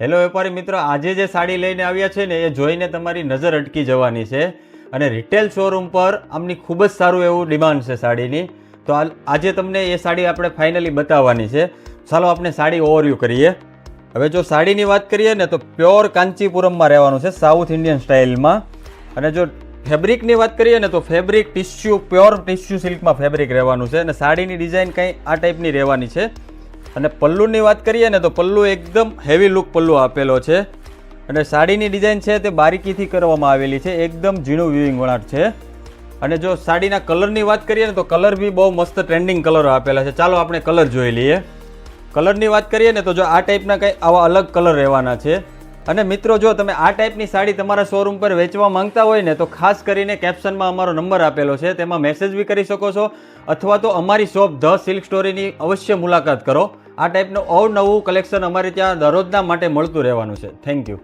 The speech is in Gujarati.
હેલો વેપારી મિત્રો, આજે જે સાડી લઈને આવ્યા છે ને એ જોઈને તમારી નજર અટકી જવાની છે. અને રિટેલ શોરૂમ પર આમની ખૂબ જ સારું એવું ડિમાન્ડ છે સાડીની. તો આજે તમને એ સાડી આપણે ફાઇનલી બતાવવાની છે. ચાલો આપણે સાડી ઓવરવ્યૂ કરીએ. હવે જો સાડીની વાત કરીએ ને તો પ્યોર કાંચીપુરમમાં રહેવાનું છે, સાઉથ ઇન્ડિયન સ્ટાઇલમાં. અને જો ફેબ્રિકની વાત કરીએ ને તો ફેબ્રિક ટિશ્યુ, પ્યોર ટિશ્યુ સિલ્કમાં ફેબ્રિક રહેવાનું છે. અને સાડીની ડિઝાઇન કંઈ આ ટાઈપની રહેવાની છે. અને પલ્લુની વાત કરીએ ને તો પલ્લુ એકદમ હેવી લુક પલ્લુ આપેલો છે. અને સાડીની ડિઝાઇન છે તે બારીકીથી કરવામાં આવેલી છે, એકદમ ઝીણું વીવિંગ વણાટ છે. અને જો સાડીના કલરની વાત કરીએ ને તો કલર બી બહુ મસ્ત ટ્રેન્ડિંગ કલર આપેલા છે. ચાલો આપણે કલર જોઈ લઈએ. કલરની વાત કરીએ ને તો જો આ ટાઈપના કંઈ આવા અલગ કલર રહેવાના છે. અને મિત્રો, જો તમે આ ટાઈપની સાડી તમારા શોરૂમ પર વેચવા માંગતા હોય ને તો ખાસ કરીને કેપ્શનમાં અમારો નંબર આપેલો છે, તેમાં મેસેજ બી કરી શકો છો. અથવા તો અમારી શોપ ધ સિલ્ક સ્ટોરીની અવશ્ય મુલાકાત કરો. આ ટાઈપનું અવનવું કલેક્શન અમારે ત્યાં દરરોજના માટે મળતું રહેવાનું છે. Thank you.